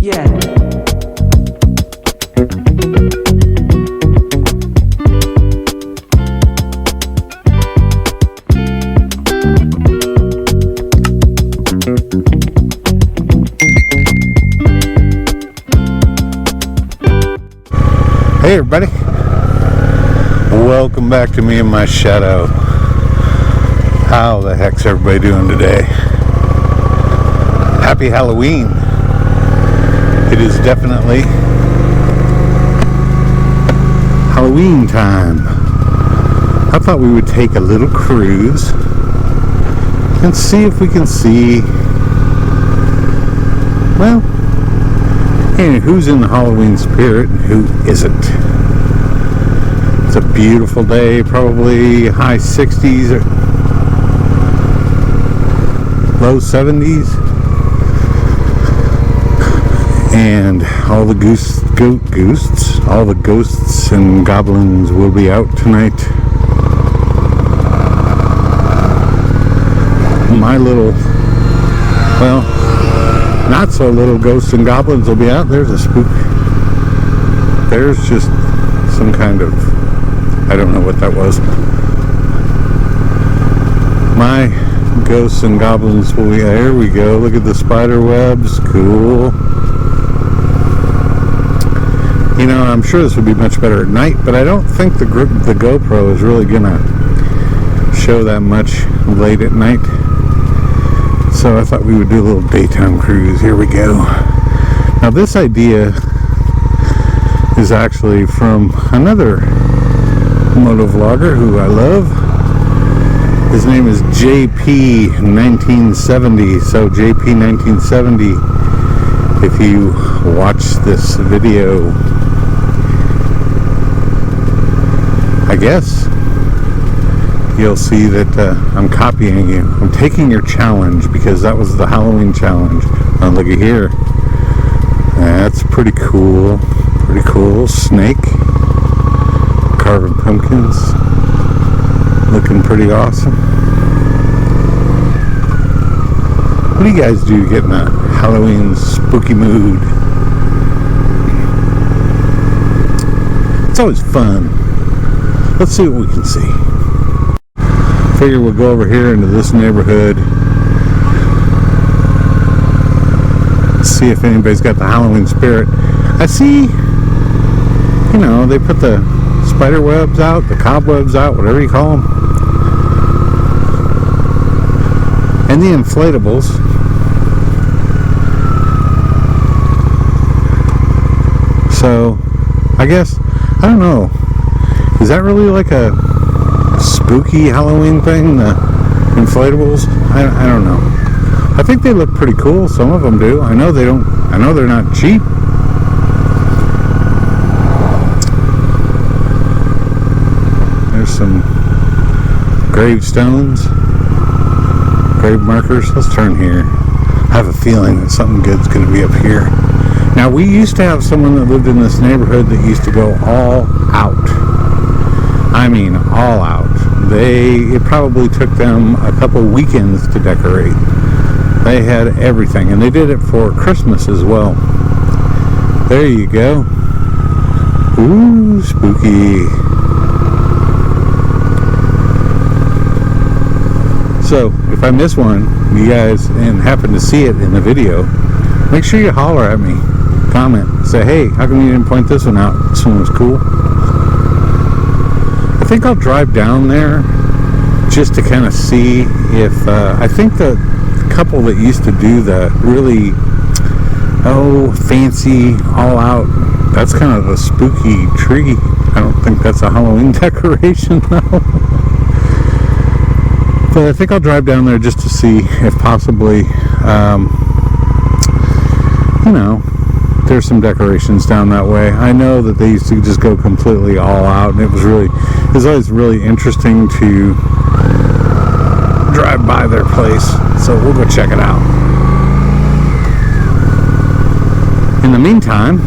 Yeah. Hey everybody, welcome back to me and my shadow. How the heck's everybody doing today? Happy Halloween. It is definitely Halloween time. I thought we would take a little cruise and see if we can see, well, hey, who's in the Halloween spirit and who isn't. It's a beautiful day, probably high 60s or low 70s. And all the all the ghosts and goblins will be out tonight. My little, well, not so little ghosts and goblins will be out. There's a spook. There's just some kind of, I don't know what that was. My ghosts and goblins will be, there we go. Look at the spider webs. Cool. You know, I'm sure this would be much better at night, but I don't think the GoPro is really gonna show that much late at night. So I thought we would do a little daytime cruise. Here we go. Now this idea is actually from another motovlogger who I love. His name is JP1970. So JP1970, if you watch this video, I guess you'll see that I'm copying you. I'm taking your challenge because that was the Halloween challenge. Oh, look at here. That's pretty cool. Pretty cool. Snake. Carving pumpkins. Looking pretty awesome. What do you guys do to get in a Halloween spooky mood? It's always fun. Let's see what we can see. Figure we'll go over here into this neighborhood, see if anybody's got the Halloween spirit. I see, you know, they put the spider webs out, the cobwebs out, whatever you call them, and the inflatables. So I guess, I don't know, is that really like a spooky Halloween thing, the inflatables? I don't know. I think they look pretty cool. Some of them do. I know they don't. I know they're not cheap. There's some gravestones, grave markers. Let's turn here. I have a feeling that something good's going to be up here. Now, we used to have someone that lived in this neighborhood that used to go all out. I mean, all out. It probably took them a couple weekends to decorate. They had everything, and they did it for Christmas as well. There you go. Ooh, spooky. So, if I miss one, you guys, and happen to see it in the video, make sure you holler at me. Comment. Say, hey, how come you didn't point this one out? This one was cool. I think I'll drive down there just to kind of see if I think the couple that used to do the really fancy all out, that's kind of a spooky tree. I don't think that's a Halloween decoration though. But I think I'll drive down there just to see if possibly you know, there's some decorations down that way. I know that they used to just go completely all out, and it was always really interesting to drive by their place. So we'll go check it out. In the meantime,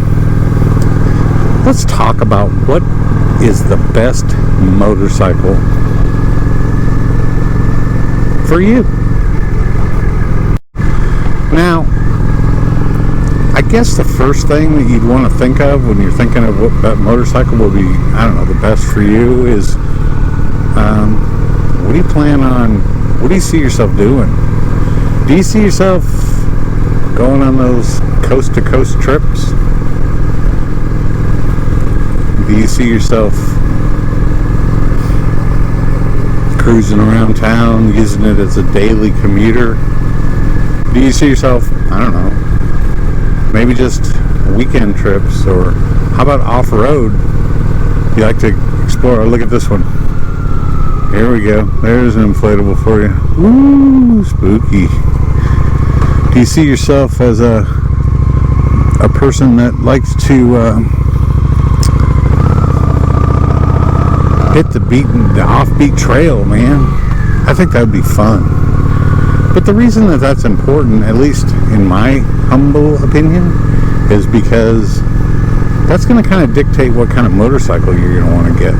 let's talk about what is the best motorcycle for you. Now, I guess the first thing that you'd want to think of when you're thinking of what that motorcycle will be, I don't know, the best for you is, what do you plan on, what do you see yourself doing? Do you see yourself going on those coast-to-coast trips? Do you see yourself cruising around town, using it as a daily commuter? Do you see yourself, I don't know, maybe just weekend trips, or how about off-road? You like to explore? Look at this one. Here we go. There's an inflatable for you. Woo, spooky. Do you see yourself as a person that likes to hit the offbeat trail, man? I think that would be fun. But the reason that that's important, at least in my humble opinion, is because that's going to kind of dictate what kind of motorcycle you're going to want to get.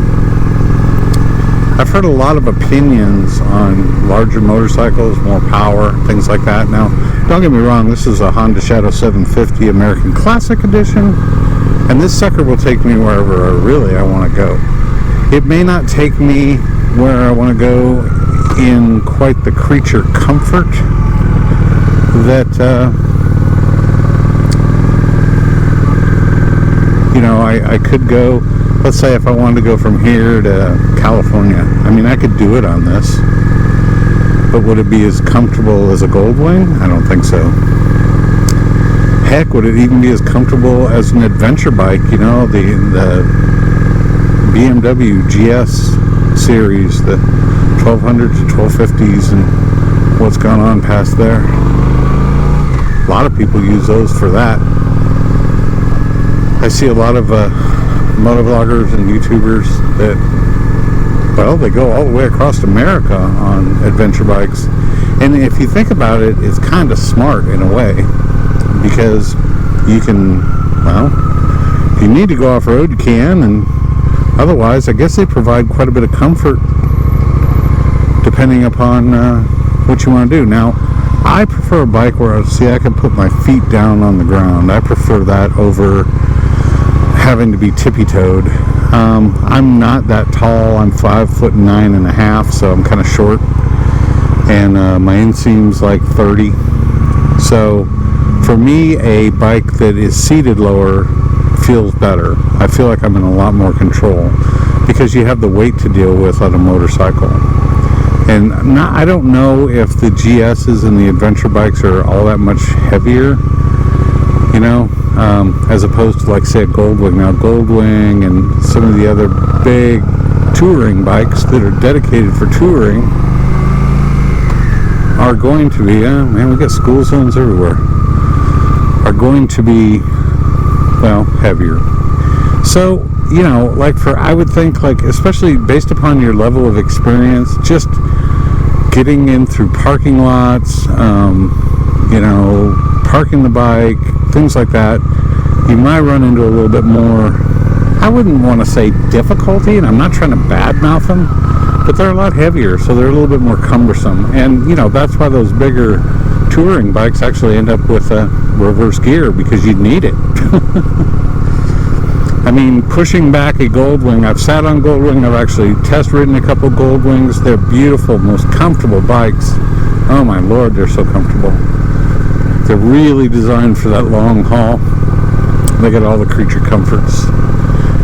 I've heard a lot of opinions on larger motorcycles, more power, things like that. Now, don't get me wrong, this is a Honda Shadow 750 American Classic Edition, and this sucker will take me wherever I want to go. It may not take me where I want to go in quite the creature comfort that I could go. Let's say if I wanted to go from here to California, I mean, I could do it on this, but would it be as comfortable as a Goldwing? I don't think so. Heck, would it even be as comfortable as an adventure bike? You know, the BMW GS series, the 1200 to 1250s, and what's gone on past there. A lot of people use those for that. I see a lot of motovloggers and YouTubers that, well, they go all the way across America on adventure bikes. And if you think about it, it's kind of smart in a way, because you can, well, if you need to go off-road, you can, and otherwise, I guess they provide quite a bit of comfort depending upon what you want to do. Now, I prefer a bike where, I can put my feet down on the ground. I prefer that over having to be tippy-toed. I'm not that tall. I'm 5'9.5", so I'm kind of short, and my inseam's like 30. So for me, a bike that is seated lower feels better. I feel like I'm in a lot more control because you have the weight to deal with on a motorcycle. And I don't know if the GSs and the adventure bikes are all that much heavier, you know, as opposed to, like, say, a Goldwing. Now, Goldwing and some of the other big touring bikes that are dedicated for touring are going to be, man, we got school zones everywhere, are going to be, well, heavier. So, you know, like, I would think, like, especially based upon your level of experience, just getting in through parking lots, you know, parking the bike, things like that, you might run into a little bit more, I wouldn't want to say difficulty, and I'm not trying to badmouth them, but they're a lot heavier, so they're a little bit more cumbersome. And, you know, that's why those bigger touring bikes actually end up with a reverse gear, because you need it. I mean, pushing back a Goldwing, I've sat on Goldwing, I've actually test ridden a couple Goldwings. They're beautiful, most comfortable bikes. Oh my Lord, they're so comfortable. They're really designed for that long haul. They got all the creature comforts.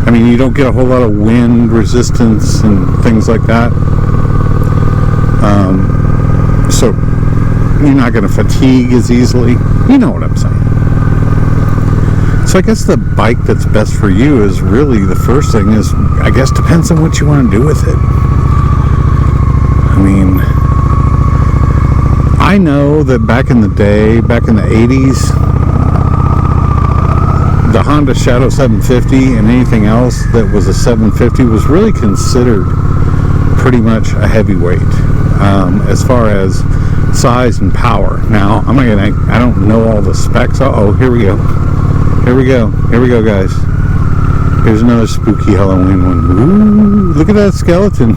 I mean, you don't get a whole lot of wind resistance and things like that. So you're not going to fatigue as easily. You know what I'm saying. So I guess the bike that's best for you is really, the first thing is, I guess, depends on what you want to do with it. I mean, I know that back in the day, back in the 80s, the Honda Shadow 750 and anything else that was a 750 was really considered pretty much a heavyweight, as far as size and power. Now, I don't know all the specs. Oh, here we go. Here we go, guys. Here's another spooky Halloween one. Ooh, look at that skeleton.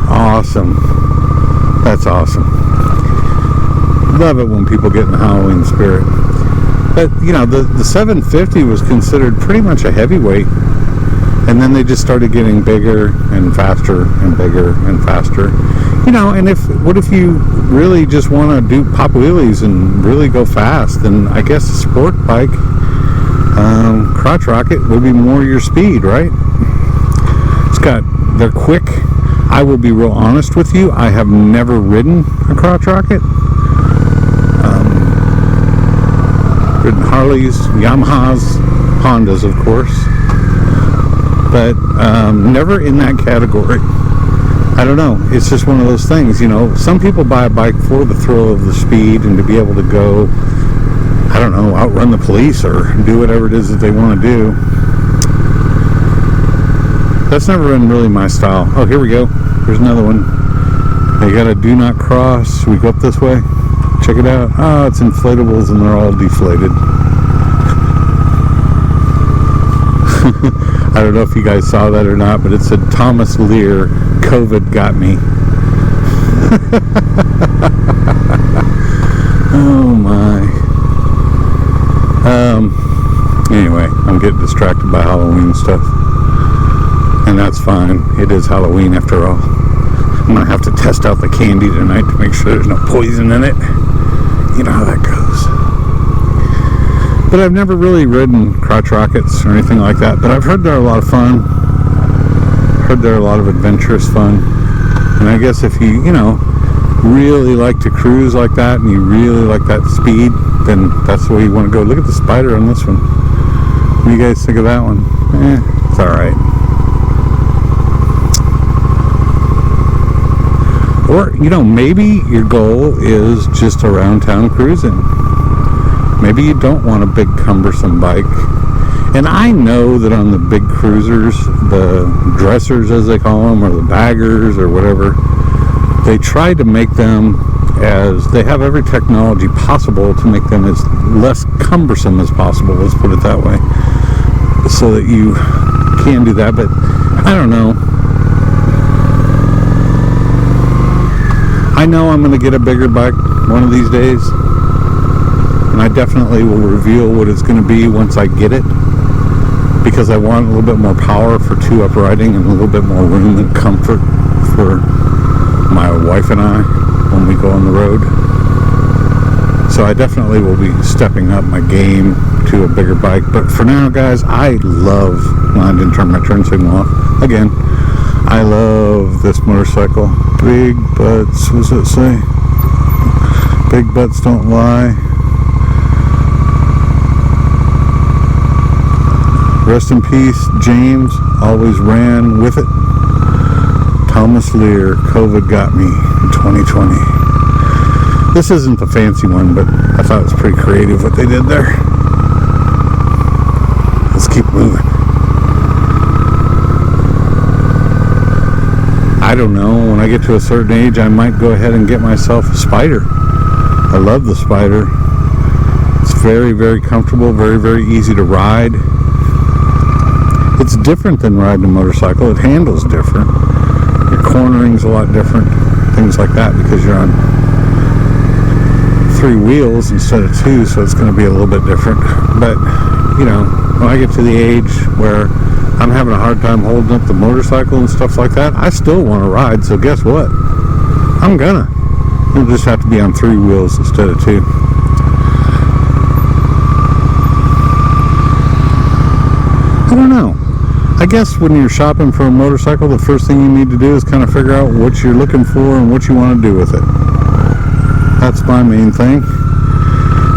Awesome. That's awesome. Love it when people get in the Halloween spirit. But, the 750 was considered pretty much a heavyweight. And then they just started getting bigger and faster and bigger and faster. And what if you really just want to do pop wheelies and really go fast? Then I guess a sport bike, crotch rocket, would be more your speed, right? They're quick. I will be real honest with you. I have never ridden a crotch rocket. Ridden Harleys, Yamahas, Hondas, of course. But never in that category. I don't know. It's just one of those things, Some people buy a bike for the thrill of the speed and to be able to go, I don't know, outrun the police or do whatever it is that they want to do. That's never been really my style. Oh, here we go. There's another one. They got a do not cross. We go up this way. Check it out. Oh, it's inflatables and they're all deflated. I don't know if you guys saw that or not, but it said Thomas Lear, COVID got me. Oh my. Anyway, I'm getting distracted by Halloween stuff. And that's fine. It is Halloween after all. I'm going to have to test out the candy tonight to make sure there's no poison in it. You know how that goes. But I've never really ridden crotch rockets or anything like that. But I've heard they're a lot of fun. Heard they're a lot of adventurous fun. And I guess if you, really like to cruise like that and you really like that speed, then that's the way you want to go. Look at the spider on this one. What do you guys think of that one? It's alright. Or, maybe your goal is just around town cruising. Maybe you don't want a big cumbersome bike. And I know that on the big cruisers, the dressers as they call them, or the baggers or whatever, they try to make them they have every technology possible to make them as less cumbersome as possible, let's put it that way, so that you can do that. But I don't know. I know I'm going to get a bigger bike one of these days, and I definitely will reveal what it's going to be once I get it, because I want a little bit more power for two uprighting and a little bit more room and comfort for my wife and I when we go on the road. So I definitely will be stepping up my game to a bigger bike. But for now, guys, I love, well, I didn't turn my turn signal off again. I love this motorcycle. Big butts, what does it say? Big butts don't lie. Rest in peace, James. Always ran with it. Thomas Lear, COVID got me in 2020. This isn't the fancy one, but I thought it was pretty creative what they did there. Let's keep moving. I don't know, when I get to a certain age, I might go ahead and get myself a Spider. I love the Spider. It's very, very comfortable, very, very easy to ride. It's different than riding a motorcycle. It handles different. Your cornering's a lot different, things like that, because you're on 3 wheels instead of 2, so it's going to be a little bit different. But, when I get to the age where I'm having a hard time holding up the motorcycle and stuff like that, I still want to ride, so guess what? I'm gonna. It'll just have to be on 3 wheels instead of 2. I don't know. I guess when you're shopping for a motorcycle, the first thing you need to do is kind of figure out what you're looking for and what you want to do with it. That's my main thing,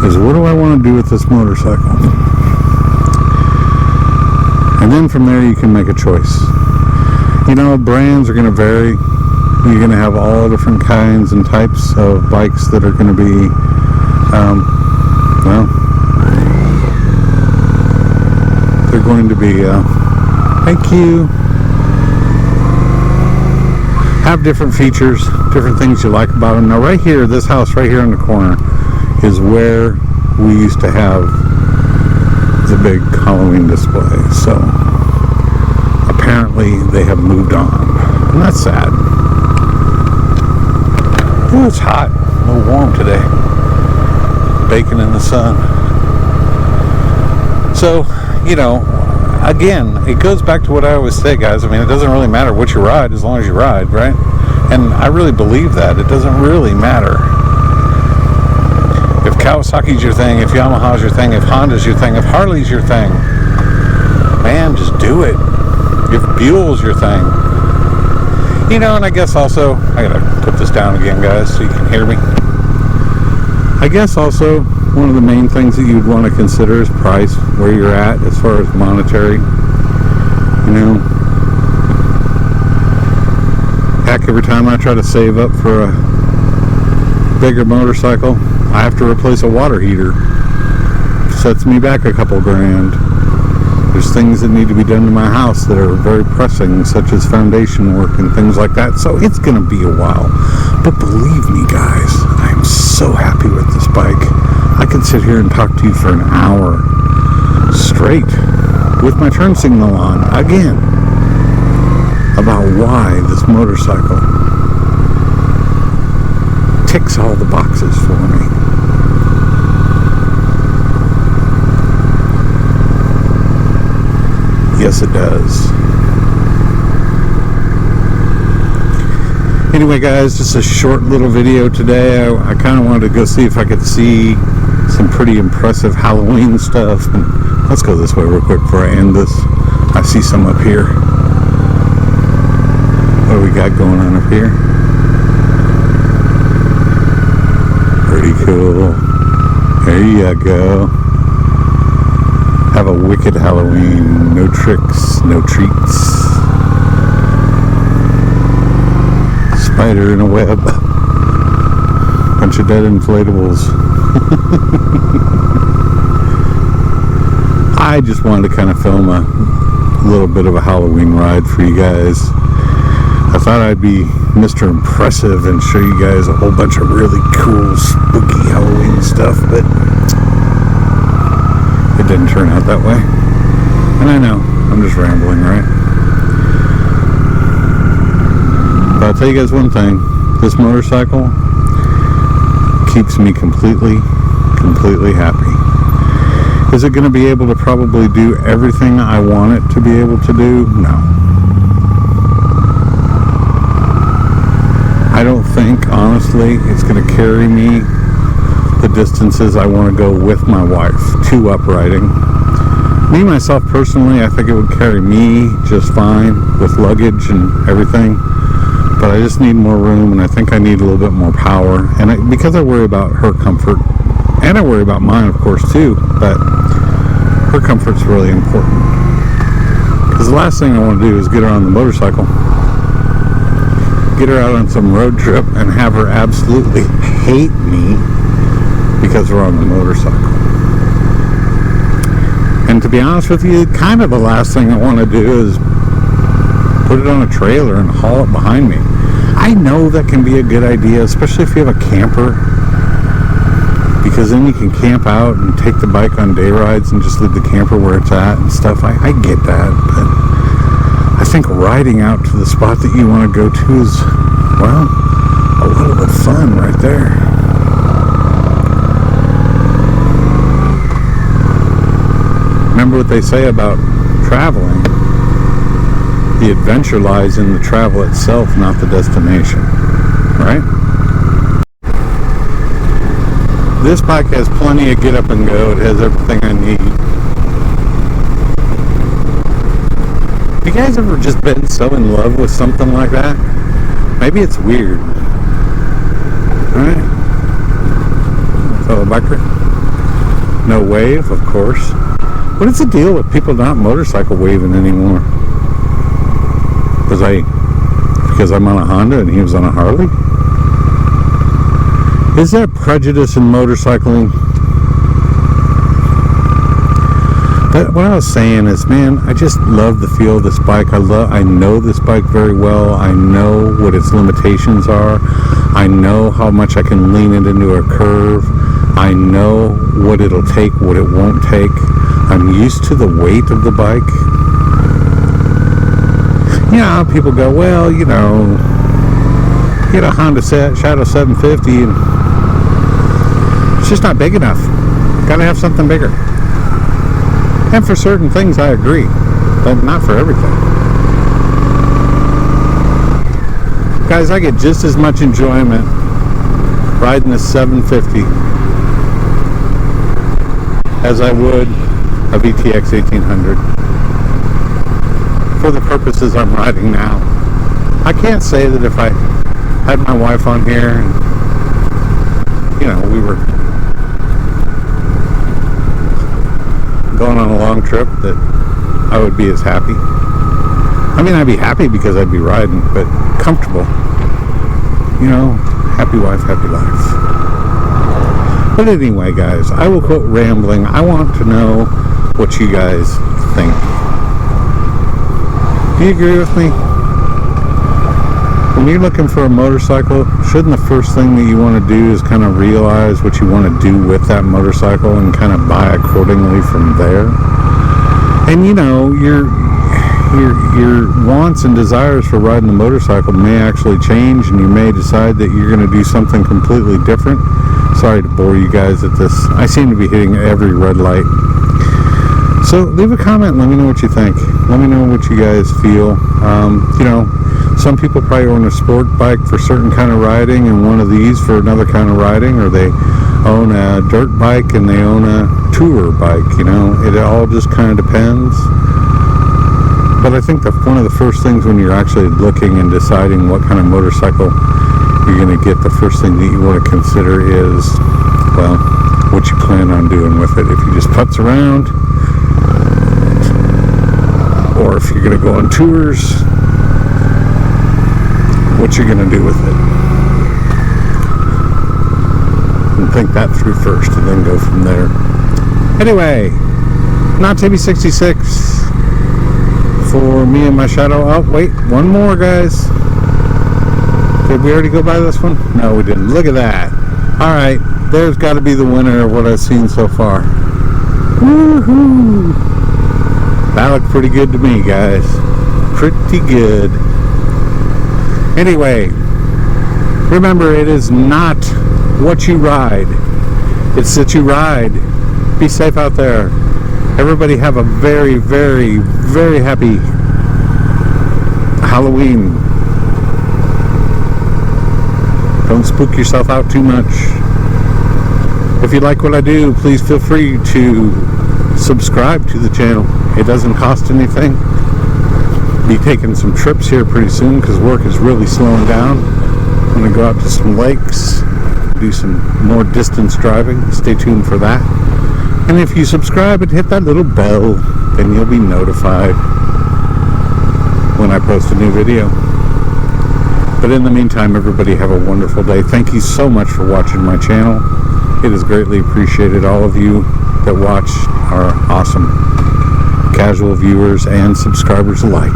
is what do I want to do with this motorcycle? And then from there you can make a choice. Brands are going to vary. You're going to have all different kinds and types of bikes that are going to be, they're going to be, thank you, have different features, different things you like about them. Now right here, this house right here in the corner is where we used to have the big Halloween display. So apparently they have moved on, and that's sad. Oh, it's hot, a little warm today, baking in the sun. So, again, it goes back to what I always say, guys. I mean, it doesn't really matter what you ride as long as you ride, right? And I really believe that. It doesn't really matter. If Kawasaki's your thing, if Yamaha's your thing, if Honda's your thing, if Harley's your thing, man, just do it. If Buell's your thing. And I guess also, I gotta put this down again, guys, so you can hear me. I guess also, one of the main things that you'd want to consider is price, where you're at as far as monetary. Heck, every time I try to save up for a bigger motorcycle, I have to replace a water heater. Sets me back a couple grand. There's things that need to be done to my house that are very pressing, such as foundation work and things like that. So it's going to be a while. But believe me, guys, I'm so happy with this bike. I could sit here and talk to you for an hour straight with my turn signal on, again, about why this motorcycle ticks all the boxes for me. Yes, it does. Anyway, guys, just a short little video today. I kind of wanted to go see if I could see some pretty impressive Halloween stuff. And let's go this way real quick before I end this. I see some up here. What do we got going on up here? Pretty cool. There you go. Have a wicked Halloween. No tricks, no treats. Spider in a web. Bunch of dead inflatables. I just wanted to kind of film a little bit of a Halloween ride for you guys. I thought I'd be Mr. Impressive and show you guys a whole bunch of really cool, spooky Halloween stuff, but it didn't turn out that way. And I know, I'm just rambling, right? But I'll tell you guys one thing. This motorcycle keeps me completely happy. Is it going to be able to probably do everything I want it to be able to do? No. I don't think, honestly, it's going to carry me the distances I want to go with my wife to upriding. Me, myself, personally, I think it would carry me just fine with luggage and everything. But I just need more room, and I think I need a little bit more power. And because I worry about her comfort, and I worry about mine, of course, too, but her comfort's really important. Because the last thing I want to do is get her on the motorcycle, get her out on some road trip, and have her absolutely hate me because we're on the motorcycle. And to be honest with you, kind of the last thing I want to do is put it on a trailer and haul it behind me. I know that can be a good idea, especially if you have a camper, because then you can camp out and take the bike on day rides and just leave the camper where it's at and stuff. I get that, but I think riding out to the spot that you want to go to is, well, a little bit fun right there. Remember what they say about traveling? The adventure lies in the travel itself, not the destination, right? This bike has plenty of get up and go. It has everything I need. Have you guys ever just been so in love with something like that? Maybe it's weird, right? Fellow biker? No wave, of course. What is the deal with people not motorcycle waving anymore? Because I'm on a Honda and he was on a Harley? Is there prejudice in motorcycling? But what I was saying is, man, I just love the feel of this bike. I know this bike very well. I know what its limitations are. I know how much I can lean it into a curve. I know what it'll take, what it won't take. I'm used to the weight of the bike. Yeah, people go, well, you know, get a Honda Shadow 750 and it's just not big enough. Gotta have something bigger. And for certain things, I agree, but not for everything. Guys, I get just as much enjoyment riding a 750 as I would a VTX 1800 for the purposes I'm riding now. I can't say that if I had my wife on here and, you know, we were going on a long trip, that I would be as happy. I mean, I'd be happy because I'd be riding, but comfortable. You know, happy wife, happy life. But anyway, guys, I will quit rambling. I want to know what you guys think. Do you agree with me? When you're looking for a motorcycle, shouldn't the first thing that you want to do is kind of realize what you want to do with that motorcycle and kind of buy accordingly from there? And you know, your wants and desires for riding the motorcycle may actually change, and you may decide that you're going to do something completely different. Sorry to bore you guys at this. I seem to be hitting every red light. So leave a comment, let me know what you think. Let me know what you guys feel. You know, some people probably own a sport bike for certain kind of riding and one of these for another kind of riding, or they own a dirt bike and they own a tour bike. You know, it all just kind of depends. But I think one of the first things when you're actually looking and deciding what kind of motorcycle you're going to get, the first thing that you want to consider is, well, what you plan on doing with it. If you just putz around, or if you're going to go on tours, what you're going to do with it. And think that through first and then go from there. Anyway, not ep.36 for me and my shadow. Oh, wait, one more, guys. Did we already go by this one? No, we didn't. Look at that. Alright, there's got to be the winner of what I've seen so far. Woohoo! That looked pretty good to me, guys. Pretty good. Anyway, remember, it is not what you ride. It's that you ride. Be safe out there. Everybody have a very, very, very happy Halloween. Don't spook yourself out too much. If you like what I do, please feel free to subscribe to the channel. It doesn't cost anything. Be taking some trips here pretty soon because work is really slowing down. I'm going to go out to some lakes, do some more distance driving. Stay tuned for that. And if you subscribe and hit that little bell, then you'll be notified when I post a new video. But in the meantime, everybody have a wonderful day. Thank you so much for watching my channel. It is greatly appreciated. All of you that watch are awesome. Casual viewers and subscribers alike.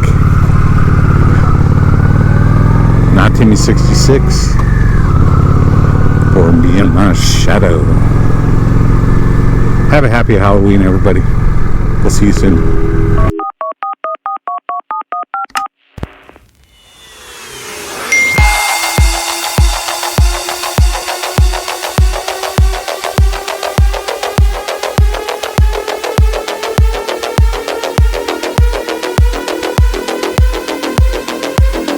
Not ep.36 for me and my shadow. Have a happy Halloween, everybody. We'll see you soon.